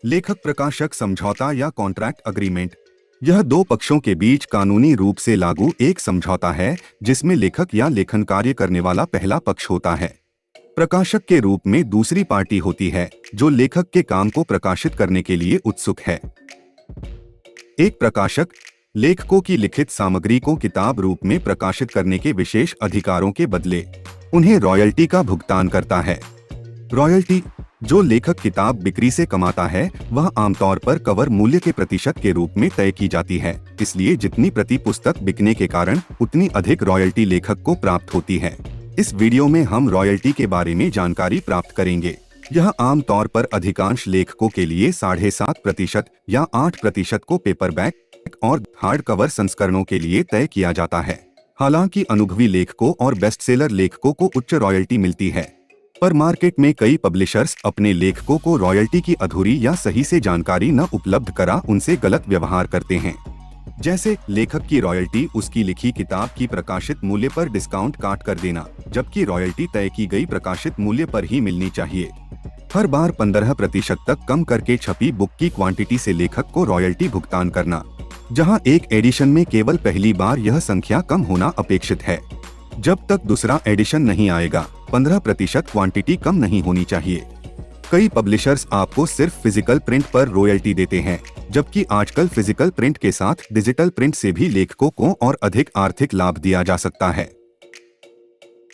लेखक प्रकाशक समझौता या कॉन्ट्रैक्ट अग्रीमेंट। यह दो पक्षों के बीच कानूनी रूप से लागू एक समझौता है जिसमें लेखक या लेखन कार्य करने वाला पहला पक्ष होता है। प्रकाशक के रूप में दूसरी पार्टी होती है जो लेखक के काम को प्रकाशित करने के लिए उत्सुक है। एक प्रकाशक लेखकों की लिखित सामग्री को किताब रूप में प्रकाशित करने के विशेष अधिकारों के बदले उन्हें रॉयल्टी का भुगतान करता है। रॉयल्टी जो लेखक किताब बिक्री से कमाता है वह आमतौर पर कवर मूल्य के प्रतिशत के रूप में तय की जाती है, इसलिए जितनी प्रति पुस्तक बिकने के कारण उतनी अधिक रॉयल्टी लेखक को प्राप्त होती है। इस वीडियो में हम रॉयल्टी के बारे में जानकारी प्राप्त करेंगे। यह आमतौर पर अधिकांश लेखकों के लिए 7.5% या 8% को पेपरबैक और हार्ड कवर संस्करणों के लिए तय किया जाता है। हालांकि अनुभवी लेखकों और बेस्टसेलर लेखकों को उच्च रॉयल्टी मिलती है, पर मार्केट में कई पब्लिशर्स अपने लेखकों को रॉयल्टी की अधूरी या सही से जानकारी न उपलब्ध करा उनसे गलत व्यवहार करते हैं। जैसे लेखक की रॉयल्टी उसकी लिखी किताब की प्रकाशित मूल्य पर डिस्काउंट काट कर देना, जबकि रॉयल्टी तय की गई प्रकाशित मूल्य पर ही मिलनी चाहिए। हर बार 15% तक कम करके छपी बुक की क्वांटिटी से लेखक को रॉयल्टी भुगतान करना, जहां एक एडिशन में केवल पहली बार यह संख्या कम होना अपेक्षित है। जब तक दूसरा एडिशन नहीं आएगा 15% क्वांटिटी कम नहीं होनी चाहिए। कई पब्लिशर्स आपको सिर्फ फिजिकल प्रिंट पर रॉयल्टी देते हैं, जबकि आजकल फिजिकल प्रिंट के साथ डिजिटल प्रिंट से भी लेखकों को और अधिक आर्थिक लाभ दिया जा सकता है।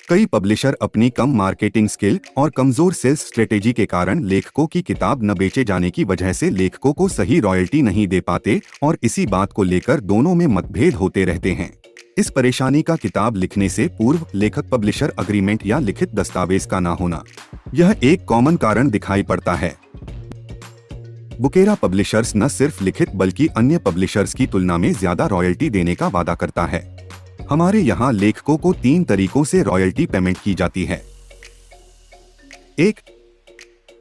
कई पब्लिशर अपनी कम मार्केटिंग स्किल और कमजोर सेल्स स्ट्रेटेजी के कारण लेखकों की किताब न बेचे जाने की वजह से लेखकों को सही रॉयल्टी नहीं दे पाते और इसी बात को लेकर दोनों में मतभेद होते रहते हैं। इस परेशानी का किताब लिखने से पूर्व लेखक पब्लिशर अग्रीमेंट या लिखित दस्तावेज का ना होना, यह एक कॉमन कारण दिखाई पड़ता है। बुकेरा पब्लिशर्स न सिर्फ लिखित बल्कि अन्य पब्लिशर्स की तुलना में ज्यादा रॉयल्टी देने का वादा करता है। हमारे यहाँ लेखकों को 3 तरीकों से रॉयल्टी पेमेंट की जाती है। 1.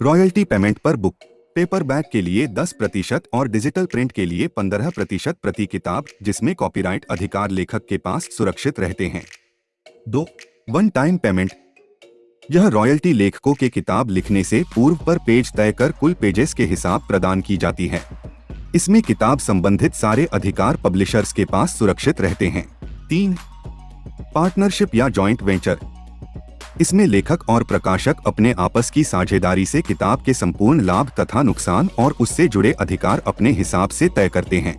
रॉयल्टी पेमेंट पर बुक। पेपरबैक के लिए 10% और डिजिटल प्रिंट के लिए 15% प्रति किताब, जिसमें कॉपीराइट अधिकार लेखक के पास सुरक्षित रहते हैं। 2. One time payment. यह रॉयल्टी लेखकों के किताब लिखने से पूर्व पर पेज तय कर कुल पेजेस के हिसाब प्रदान की जाती है। इसमें किताब संबंधित सारे अधिकार पब्लिशर्स के पास सुरक्षित रहते हैं। 3. पार्टनरशिप या जॉइंट वेंचर। इसमें लेखक और प्रकाशक अपने आपस की साझेदारी से किताब के संपूर्ण लाभ तथा नुकसान और उससे जुड़े अधिकार अपने हिसाब से तय करते हैं।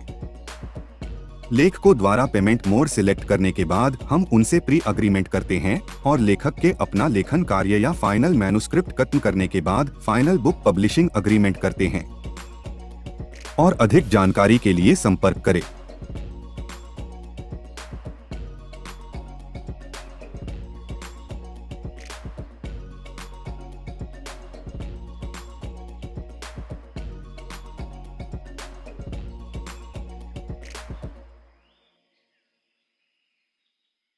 लेखकों द्वारा पेमेंट मोड सिलेक्ट करने के बाद हम उनसे प्री अग्रीमेंट करते हैं और लेखक के अपना लेखन कार्य या फाइनल मैन्युस्क्रिप्ट खत्म करने के बाद फाइनल बुक पब्लिशिंग अग्रीमेंट करते हैं। और अधिक जानकारी के लिए संपर्क करें।